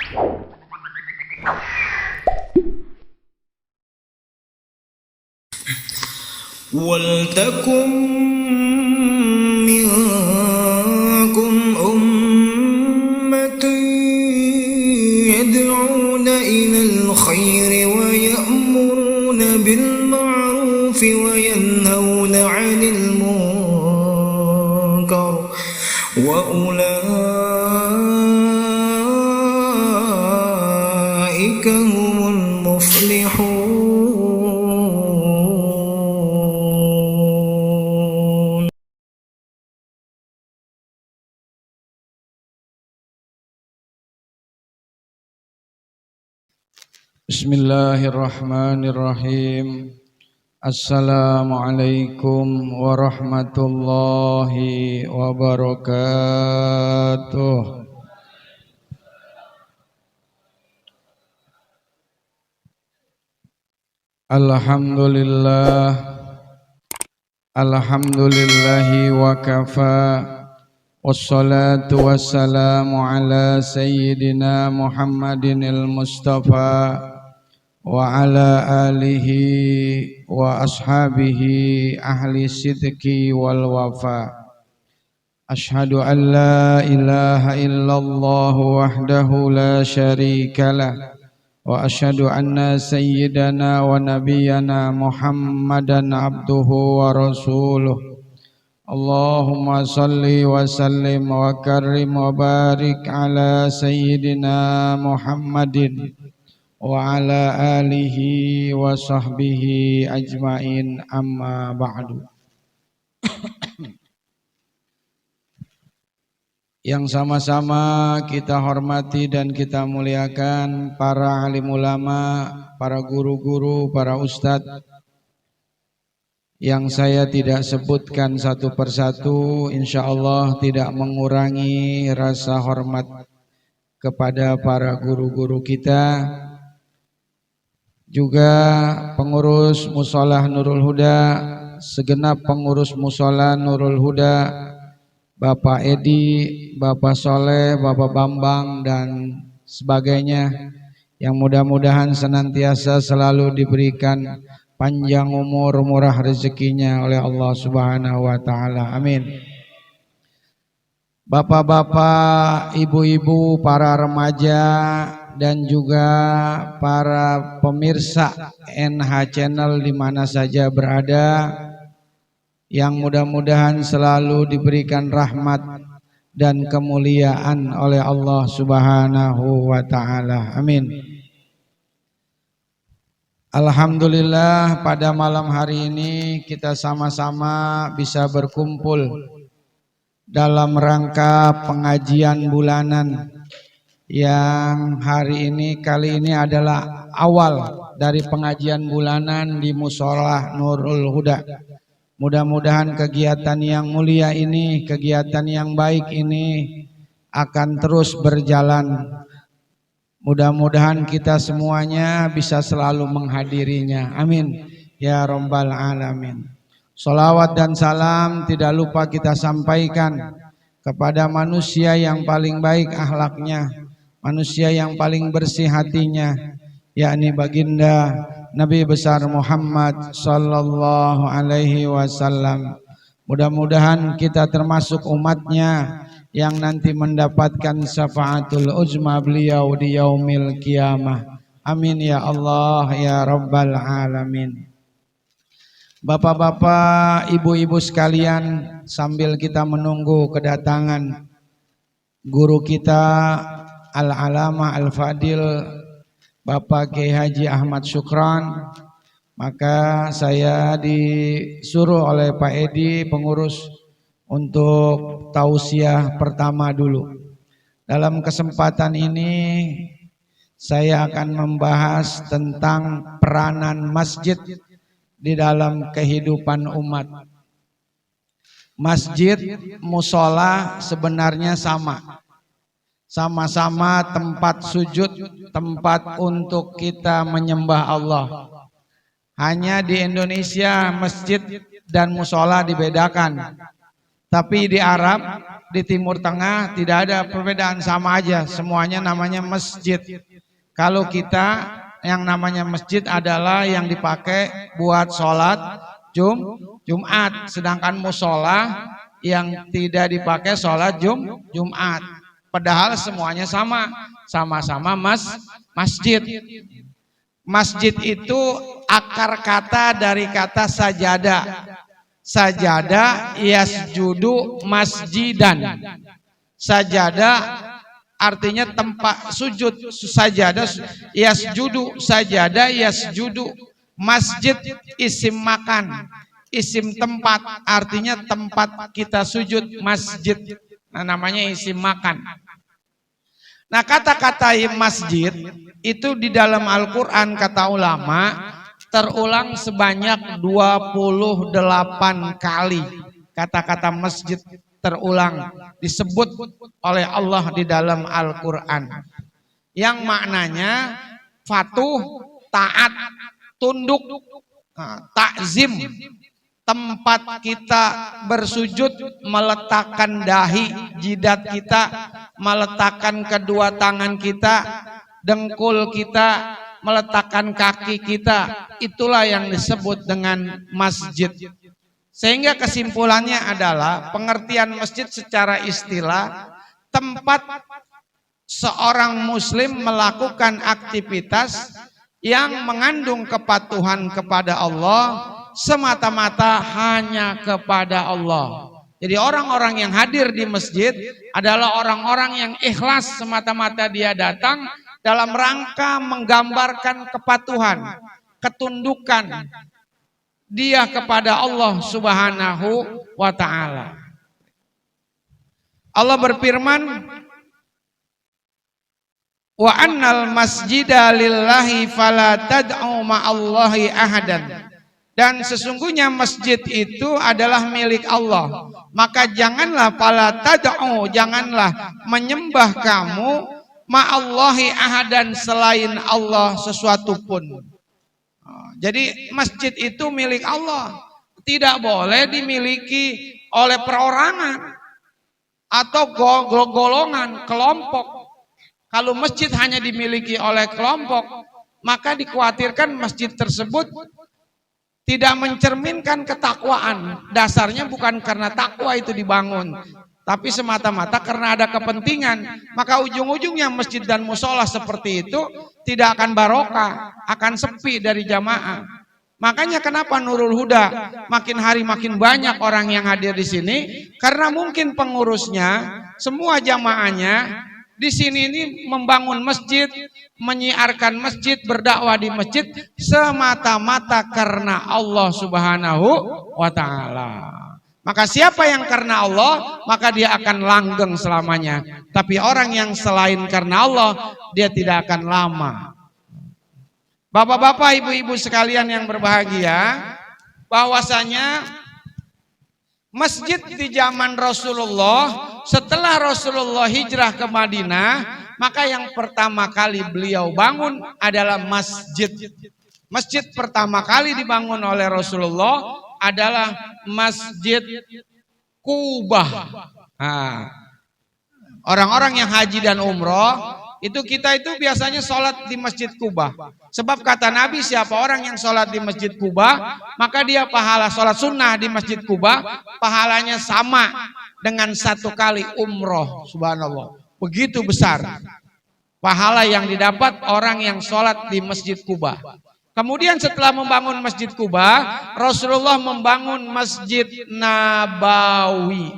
Waltakum minkum ummatun yad'una ilal khairi wa ya'muruna bil ma'rufi wa yanhauna 'anil munkar wa ulaika humul muflihun. Bismillahirrahmanirrahim. Assalamualaikum warahmatullahi wabarakatuh. Alhamdulillahi wa kafa. Wassalatu wassalamu ala sayyidina Muhammadinil Mustafa wa ala alihi wa ashabihi ahli sidqi wal wafa. Ashhadu an la ilaha illallah wahdahu la syarikalah wa ashhadu anna sayyidana wa nabiyyana Muhammadan abduhu wa rasuluh. Allahumma salli wa sallim wa karrim wa barik ala sayyidina Muhammadin wa ala alihi wa sahbihi ajmain, amma ba'du. Yang sama-sama kita hormati dan kita muliakan para alim ulama, para guru-guru, para ustadz yang saya tidak sebutkan satu persatu, insyaallah tidak mengurangi rasa hormat kepada para guru-guru kita. Juga pengurus Musholah Nurul Huda, segenap pengurus Musholah Nurul Huda, Bapak Edi, Bapak Soleh, Bapak Bambang dan sebagainya, yang mudah-mudahan senantiasa selalu diberikan panjang umur, murah rezekinya oleh Allah Subhanahu wa taala. Amin. Bapak-bapak, ibu-ibu, para remaja dan juga para pemirsa NH Channel di mana saja berada, yang mudah-mudahan selalu diberikan rahmat dan kemuliaan oleh Allah Subhanahu wa taala. Amin. Alhamdulillah, pada malam hari ini kita sama-sama bisa berkumpul dalam rangka pengajian bulanan yang hari ini, kali ini adalah awal dari pengajian bulanan di Musholah Nurul Huda. Mudah-mudahan kegiatan yang mulia ini, kegiatan yang baik ini akan terus berjalan. Mudah-mudahan kita semuanya bisa selalu menghadirinya. Amin ya rabbal alamin. Sholawat dan salam tidak lupa kita sampaikan kepada manusia yang paling baik akhlaknya, manusia yang paling bersih hatinya, yakni baginda Nabi besar Muhammad sallallahu alaihi wasallam. Mudah-mudahan kita termasuk umatnya yang nanti mendapatkan syafaatul uzma beliau di yaumil qiyamah. Amin ya Allah ya rabbal alamin. Bapak-bapak, ibu-ibu sekalian, sambil kita menunggu kedatangan guru kita Al-Alamah Al-Fadil Bapak Kiai Haji Ahmad Syukran, maka saya disuruh oleh Pak Edi pengurus untuk tausiah pertama dulu. Dalam kesempatan ini saya akan membahas tentang peranan masjid di dalam kehidupan umat. Masjid, mushola sebenarnya sama-sama tempat sujud, tempat untuk kita menyembah Allah. Hanya di Indonesia masjid dan mushola dibedakan. Tapi di Arab di Timur Tengah tidak ada perbedaan, sama aja, semuanya namanya masjid. Kalau kita yang namanya masjid adalah yang dipakai buat sholat Jumat, sedangkan musola yang tidak dipakai sholat Jumat. Padahal semuanya sama-sama masjid. Masjid itu akar kata dari kata sajadah. Sajadah yasjudu masjidan. Sajadah artinya tempat sujud. Sajadah yasjudu, sajadah yasjudu. Masjid isim makan, isim tempat, artinya tempat kita sujud, masjid. Nah, namanya isim makan. Nah, kata-kata masjid itu di dalam Al-Quran kata ulama terulang sebanyak 28 kali. Kata-kata masjid terulang disebut oleh Allah di dalam Al-Quran, yang maknanya patuh, taat, tunduk, takzim, tempat kita bersujud, meletakkan dahi, jidat kita, meletakkan kedua tangan kita, dengkul kita, meletakkan kaki kita, itulah yang disebut dengan masjid. Sehingga kesimpulannya adalah pengertian masjid secara istilah tempat seorang muslim melakukan aktivitas yang mengandung kepatuhan kepada Allah semata-mata hanya kepada Allah. Jadi orang-orang yang hadir di masjid adalah orang-orang yang ikhlas, semata-mata dia datang dalam rangka menggambarkan kepatuhan, ketundukan dia kepada Allah Subhanahu wa ta'ala. Allah berfirman, wa annal masjida lillahi fala tad'u ma'allahi ahadan. Dan sesungguhnya masjid itu adalah milik Allah, maka janganlah fala tad'u, janganlah menyembah kamu ma'allahi ahadan, selain Allah sesuatu pun. Jadi masjid itu milik Allah, tidak boleh dimiliki oleh perorangan atau golongan, kelompok. Kalau masjid hanya dimiliki oleh kelompok, maka dikhawatirkan masjid tersebut tidak mencerminkan ketakwaan. Dasarnya bukan karena takwa itu dibangun, tapi semata-mata karena ada kepentingan. Maka ujung-ujungnya masjid dan musola seperti itu tidak akan barokah, akan sepi dari jamaah. Makanya kenapa Nurul Huda makin hari makin banyak orang yang hadir di sini, karena mungkin pengurusnya, semua jamaahnya di sini ini membangun masjid, menyiarkan masjid, berdakwah di masjid semata-mata karena Allah Subhanahu wa ta'ala. Maka siapa yang karena Allah, maka dia akan langgeng selamanya. Tapi orang yang selain karena Allah, dia tidak akan lama. Bapak-bapak, ibu-ibu sekalian yang berbahagia, bahwasanya masjid di zaman Rasulullah, setelah Rasulullah hijrah ke Madinah, maka yang pertama kali beliau bangun adalah masjid. Masjid pertama kali dibangun oleh Rasulullah adalah Masjid Kubah. Nah, orang-orang yang haji dan umroh kita itu biasanya sholat di Masjid Kubah. Sebab kata Nabi, siapa orang yang sholat di Masjid Kubah, maka dia pahala sholat sunnah di Masjid Kubah, pahalanya sama dengan 1 kali umroh. Subhanallah, begitu besar pahala yang didapat orang yang sholat di Masjid Kubah. Kemudian setelah membangun Masjid Kubah, Rasulullah membangun Masjid Nabawi.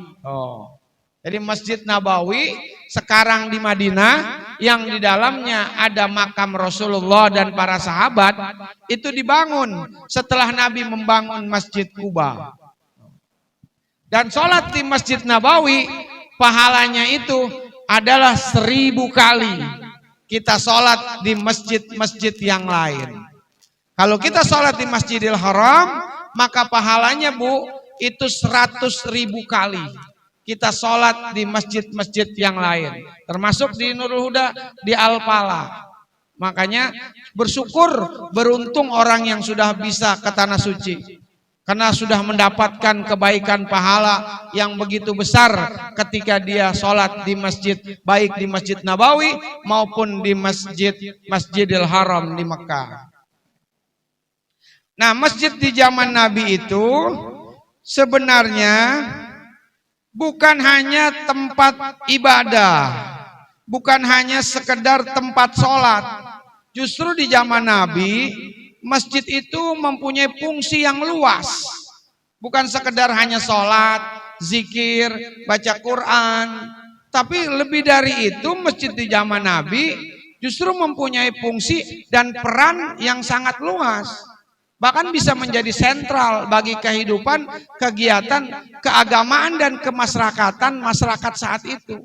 Jadi Masjid Nabawi sekarang di Madinah, yang di dalamnya ada makam Rasulullah dan para sahabat, itu dibangun setelah Nabi membangun Masjid Kubah. Dan sholat di Masjid Nabawi, pahalanya itu adalah 1000 kali kita sholat di masjid-masjid yang lain. Kalau kita sholat di Masjidil Haram, maka pahalanya itu 100.000 kali kita sholat di masjid-masjid yang lain, termasuk di Nurul Huda, di Al-Falah. Makanya bersyukur, beruntung orang yang sudah bisa ke Tanah Suci. karena sudah mendapatkan kebaikan pahala yang begitu besar ketika dia sholat di masjid, baik di Masjid Nabawi maupun di Masjidil Haram di Mekah. Nah, masjid di zaman Nabi itu sebenarnya bukan hanya tempat ibadah, bukan hanya sekedar tempat sholat. Justru di zaman Nabi, masjid itu mempunyai fungsi yang luas. Bukan sekedar hanya sholat, zikir, baca Quran. Tapi lebih dari itu, masjid di zaman Nabi justru mempunyai fungsi dan peran yang sangat luas. Bahkan bisa menjadi sentral bagi kehidupan, kegiatan, keagamaan dan kemasyarakatan masyarakat saat itu.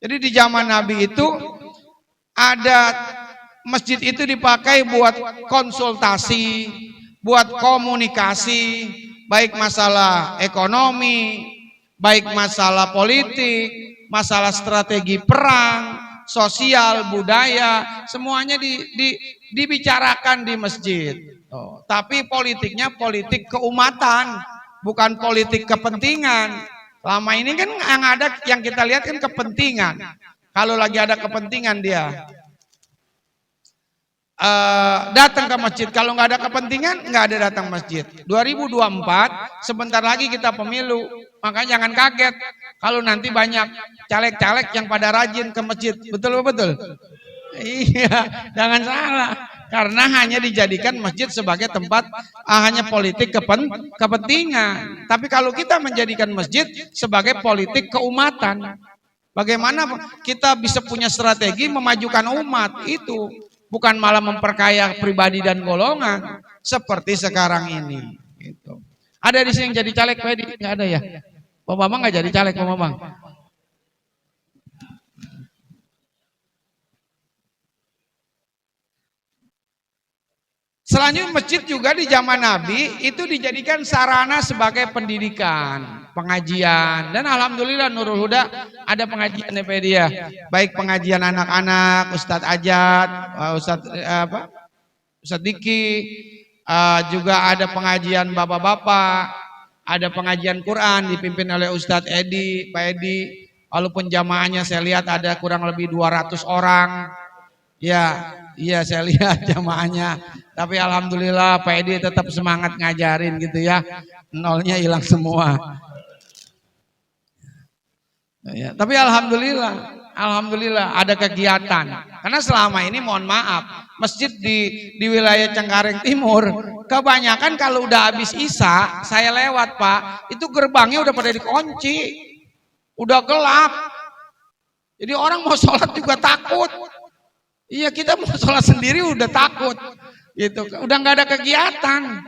Jadi di zaman Nabi itu ada masjid itu dipakai buat konsultasi, buat komunikasi, baik masalah ekonomi, baik masalah politik, masalah strategi perang, sosial, budaya, semuanya dibicarakan di masjid. Tapi politiknya politik keumatan, bukan politik kepentingan. Lama ini kan yang kita lihat kan kepentingan. Kalau lagi ada kepentingan dia datang ke masjid. Kalau nggak ada kepentingan, nggak ada datang masjid. 2024 sebentar lagi kita pemilu, makanya jangan kaget kalau nanti banyak caleg-caleg yang pada rajin ke masjid. Betul betul. Iya, jangan salah. Karena hanya dijadikan masjid sebagai tempat hanya politik kepentingan. Tapi kalau kita menjadikan masjid sebagai politik keumatan, bagaimana kita bisa punya strategi memajukan umat itu, bukan malah memperkaya pribadi dan golongan seperti sekarang ini. Gitu. Ada di sini yang jadi caleg, Pak Edi? Nggak ada ya? Pak Bambang nggak jadi caleg, Pak Bambang? Selanjutnya masjid juga di zaman Nabi itu dijadikan sarana sebagai pendidikan, pengajian, dan alhamdulillah Nurul Huda ada pengajian dia, baik pengajian anak-anak, Ustadz Ajat, Ustadz Diki, juga ada pengajian bapak-bapak, ada pengajian Quran dipimpin oleh Ustadz Edi, Pak Edi, walaupun jamaahnya saya lihat ada kurang lebih 200 orang, ya. Iya saya lihat jamaahnya, tapi alhamdulillah Pak Edi tetap semangat ngajarin gitu ya, nolnya hilang semua. Ya, tapi alhamdulillah ada kegiatan. Karena selama ini mohon maaf, masjid di wilayah Cengkareng Timur, kebanyakan kalau udah habis Isya, saya lewat Pak, itu gerbangnya udah pada dikunci, udah gelap. Jadi orang mau sholat juga takut. Iya, kita mau sholat sendiri udah takut, gitu. Udah nggak ada kegiatan,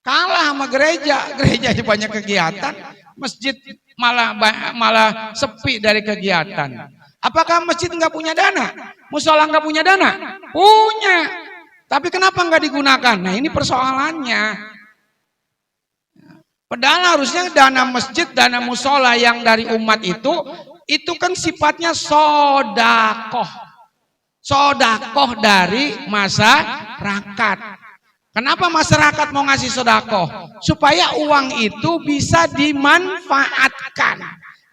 kalah sama gereja aja banyak kegiatan, masjid malah sepi dari kegiatan. Apakah masjid nggak punya dana? Musola nggak punya dana? Punya, tapi kenapa nggak digunakan? Nah ini persoalannya. Padahal harusnya dana masjid, dana musola yang dari umat itu kan sifatnya sodakoh. Sodakoh dari masyarakat. Kenapa masyarakat mau ngasih sodakoh? Supaya uang itu bisa dimanfaatkan,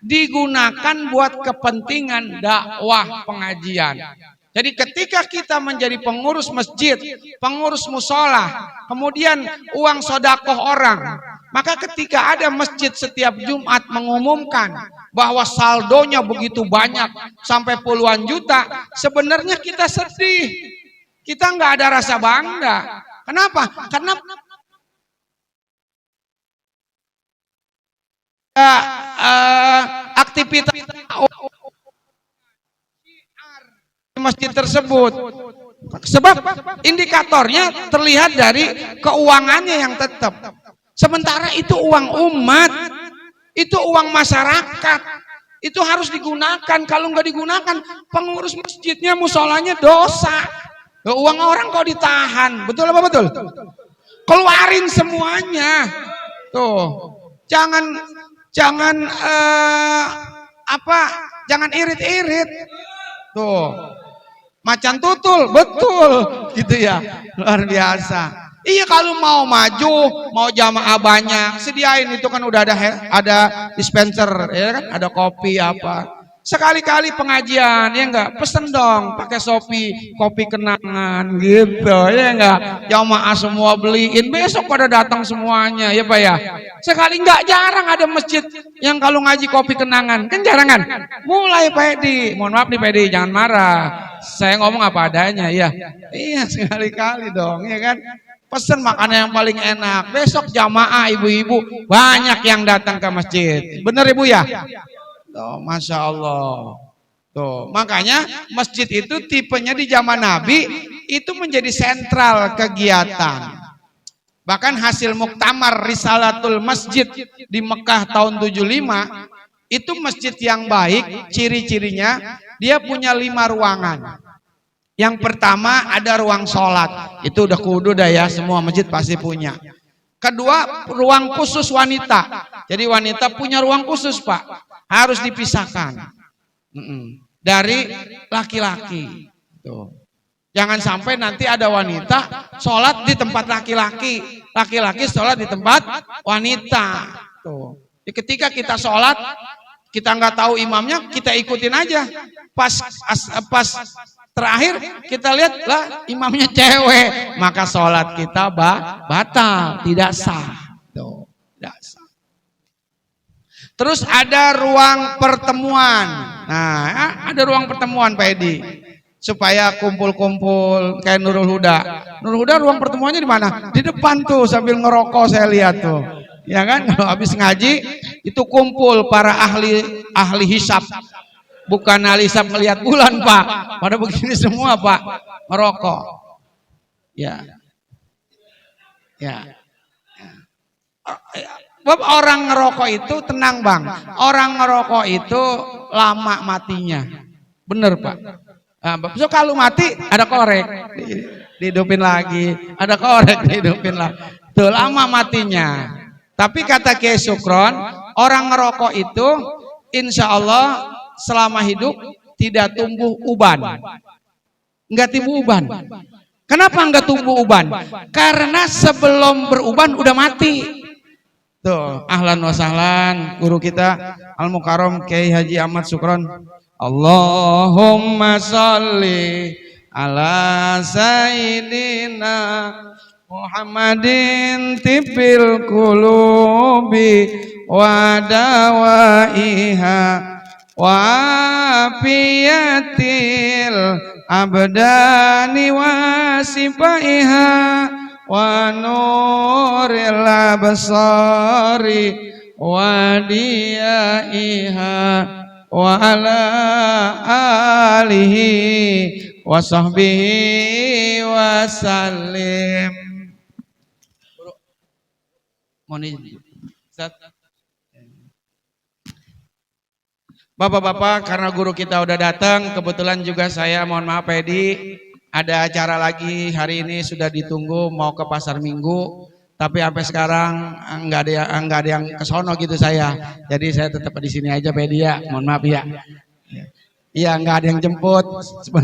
digunakan buat kepentingan dakwah pengajian. Jadi ketika kita menjadi pengurus masjid, pengurus musola, kemudian uang sodakoh orang, maka ketika ada masjid setiap Jumat mengumumkan bahwa saldonya begitu banyak sampai puluhan juta, sebenarnya kita sedih, kita nggak ada rasa bangga. Kenapa? Karena aktivitas masjid tersebut, sebab indikatornya terlihat dari keuangannya yang tetap. Sementara itu uang umat, itu uang masyarakat, itu harus digunakan. Kalau nggak digunakan, pengurus masjidnya, musolanya dosa. Uang orang kok ditahan, betul apa betul? Keluarin semuanya, tuh. Jangan irit-irit, tuh. Macan tutul, betul, gitu ya, luar biasa. Iya kalau mau maju, mau jamaah banyak, sediain itu kan udah ada dispenser, ya kan, ada kopi apa. Sekali-kali pengajian, ya enggak, pesen dong pakai Shopee, kopi kenangan gitu, ya enggak. Jamaah semua beliin, besok pada datang semuanya, ya Pak ya. Sekali enggak jarang ada masjid yang kalau ngaji kopi kenangan, kan jarang kan? Mulai Pak Edi, mohon maaf nih Pak Edi, jangan marah. Saya ngomong apa adanya, ya. Iya sekali-kali dong, ya kan. Pesen makanan yang paling enak. Besok jamaah ibu-ibu banyak yang datang ke masjid. Bener Ibu ya? Tuh, Masya Allah. Tuh, makanya masjid itu tipenya di zaman Nabi itu menjadi sentral kegiatan. Bahkan hasil muktamar Risalatul Masjid di Mekah tahun 75 itu masjid yang baik, ciri-cirinya dia punya 5 ruangan. Yang pertama ada ruang sholat, itu udah kudu dah ya, semua masjid pasti punya. Kedua, ruang khusus wanita. Jadi wanita punya ruang khusus Pak, harus dipisahkan dari laki-laki. Jangan sampai nanti ada wanita sholat di tempat laki-laki, laki-laki sholat di tempat wanita. Tuh. Ketika kita sholat, kita nggak tahu imamnya, kita ikutin aja. Pas terakhir kita lihat lah imamnya cewek, maka sholat kita batal, tidak sah. Tuh, tidak sah. Terus ada ruang pertemuan. Nah, ada ruang pertemuan Pak Edi. Supaya kumpul-kumpul kayak Nurul Huda. Nurul Huda ruang pertemuannya di mana? Di depan tuh sambil ngerokok saya lihat tuh. Ya kan, kalau habis ngaji itu kumpul para ahli hisab. Bukan ahli hisab melihat bulan Pak. Pada begini semua Pak, ngerokok. Ya. Ya. Orang ngerokok itu tenang Bang. Orang ngerokok itu lama matinya. Bener Pak. So kalau mati ada korek, dihidupin lagi, ada korek, dihidupin lagi. Tuh lama matinya. Tapi kata Kiai Sukron, orang ngerokok itu insya Allah selama hidup tidak tumbuh uban. Enggak tumbuh uban. Kenapa enggak tumbuh uban? Karena sebelum beruban udah mati. Tuh, ahlan wa sahlan guru kita Al Mukarram Kiai Haji Ahmad Sukron. Allahumma sholli ala sayyidina Muhammadin tibbil qulubi wa dawaiha wa afiyatil abdani wa sifaiha wa nuril absari wa diyaiha wa ala alihi wa sahbihi wa sallim. Bapak-bapak, karena guru kita udah datang, kebetulan juga saya mohon maaf Edi, ada acara lagi hari ini sudah ditunggu mau ke pasar Minggu. Tapi sampai sekarang nggak ada yang ke sono gitu saya. Jadi saya tetap di sini aja Pak Edi ya. Mohon maaf ya. Iya nggak ada yang jemput.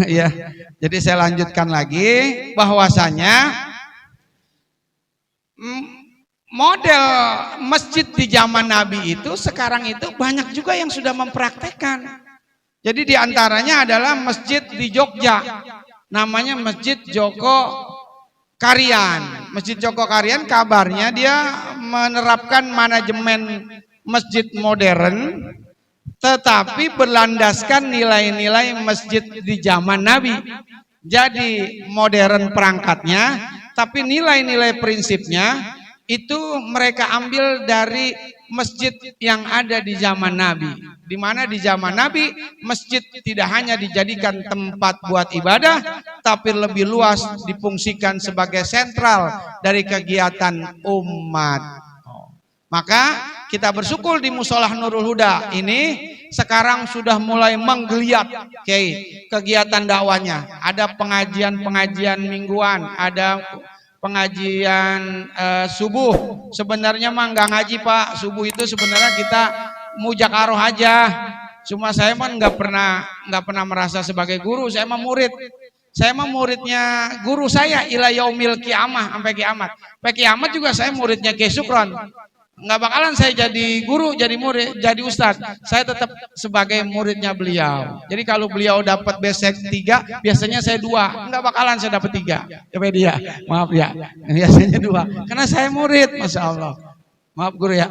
Ya. Jadi saya lanjutkan lagi bahwasanya model masjid di zaman Nabi itu sekarang itu banyak juga yang sudah mempraktekkan. Jadi diantaranya adalah masjid di Jogja. Namanya Masjid Joko Karian. Masjid Joko Karian kabarnya dia menerapkan manajemen masjid modern tetapi berlandaskan nilai-nilai masjid di zaman Nabi. Jadi modern perangkatnya tapi nilai-nilai prinsipnya itu mereka ambil dari masjid yang ada di zaman Nabi. Di mana di zaman Nabi masjid tidak hanya dijadikan tempat buat ibadah, tapi lebih luas difungsikan sebagai sentral dari kegiatan umat. Maka kita bersyukur di Musolah Nurul Huda ini sekarang sudah mulai menggeliat kegiatan dakwahnya. Ada pengajian-pengajian mingguan, ada pengajian subuh. Sebenarnya mah nggak ngaji Pak, subuh itu sebenarnya kita mujakaroh aja. Cuma saya mah nggak pernah merasa sebagai guru, saya mah murid. Saya mah muridnya guru saya ila yaumil kiamah, sampai kiamat. Sampai kiamat juga saya muridnya Kiai Sukron. Nggak bakalan saya jadi guru, jadi murid, jadi ustadz. Saya tetap sebagai muridnya beliau. Jadi kalau beliau dapat besek 3, biasanya saya 2. Nggak bakalan saya dapat 3. Ya dia, maaf ya. Biasanya 2. Karena saya murid, masya Allah. Maaf guru ya.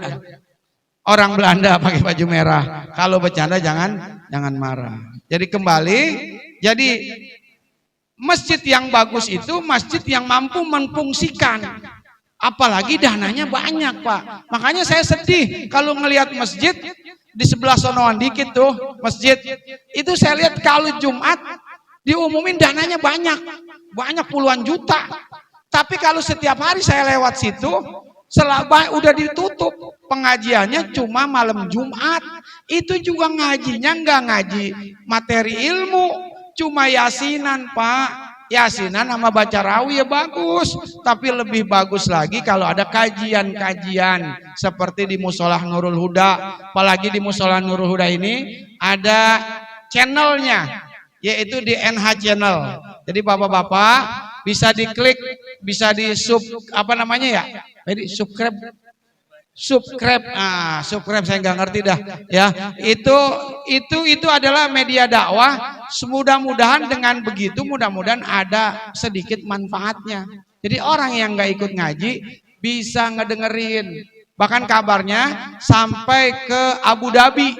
Orang Belanda pakai baju merah. Kalau bercanda jangan marah. Jadi kembali, jadi masjid yang bagus itu masjid yang mampu memfungsikan. Apalagi dananya banyak, Pak. Makanya saya sedih kalau ngelihat masjid di sebelah sonoan dikit tuh masjid. Itu saya lihat kalau Jumat diumumin dananya banyak puluhan juta. Tapi kalau setiap hari saya lewat situ, udah ditutup. Pengajiannya cuma malam Jumat. Itu juga ngajinya nggak ngaji materi ilmu, cuma yasinan, Pak. Yasinan sama baca rawi ya bagus, tapi lebih bagus lagi kalau ada kajian-kajian seperti di Musolah Nurul Huda. Apalagi di Musolah Nurul Huda ini ada channelnya, yaitu di NH Channel. Jadi bapak-bapak bisa diklik, bisa di apa namanya ya? Jadi subscribe, saya nggak ngerti dah ya. Itu adalah media dakwah. Mudah-mudahan dengan begitu, mudah-mudahan ada sedikit manfaatnya. Jadi orang yang nggak ikut ngaji bisa ngedengerin. Bahkan kabarnya sampai ke Abu Dhabi.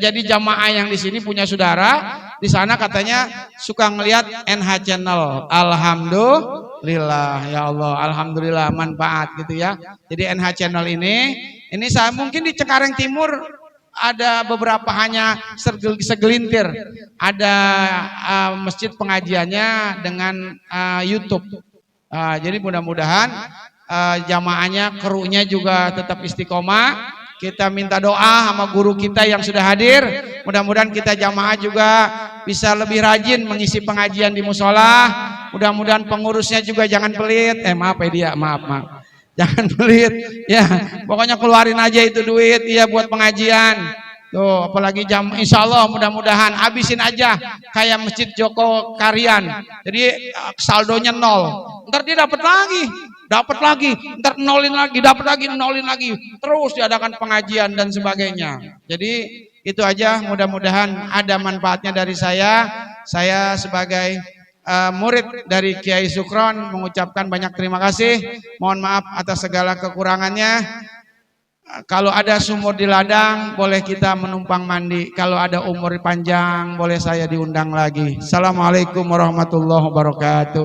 Jadi jamaah yang di sini punya saudara di sana katanya suka ngelihat NH Channel. Alhamdulillah ya Allah, alhamdulillah manfaat gitu ya. Jadi NH Channel ini saya mungkin di Cengkareng Timur ada beberapa hanya segelintir. Ada masjid pengajiannya dengan YouTube. Jadi mudah-mudahan jamaahnya, krunya juga tetap istiqomah. Kita minta doa sama guru kita yang sudah hadir. Mudah-mudahan kita jamaah juga bisa lebih rajin mengisi pengajian di musola. Mudah-mudahan pengurusnya juga jangan pelit. Maaf ya dia, maaf. Jangan pelit. Ya, pokoknya keluarin aja itu duit ya buat pengajian. Tuh, apalagi insya Allah mudah-mudahan habisin aja kayak Masjid Joko Karian. Jadi saldonya 0. Ntar dia dapat lagi, ntar nolin lagi, dapat lagi, nolin lagi, terus diadakan pengajian dan sebagainya. Jadi itu aja, mudah-mudahan ada manfaatnya dari saya. Saya sebagai murid dari Kiai Sukron mengucapkan banyak terima kasih. Mohon maaf atas segala kekurangannya. Kalau ada sumur di ladang, boleh kita menumpang mandi. Kalau ada umur panjang, boleh saya diundang lagi. Assalamualaikum warahmatullahi wabarakatuh.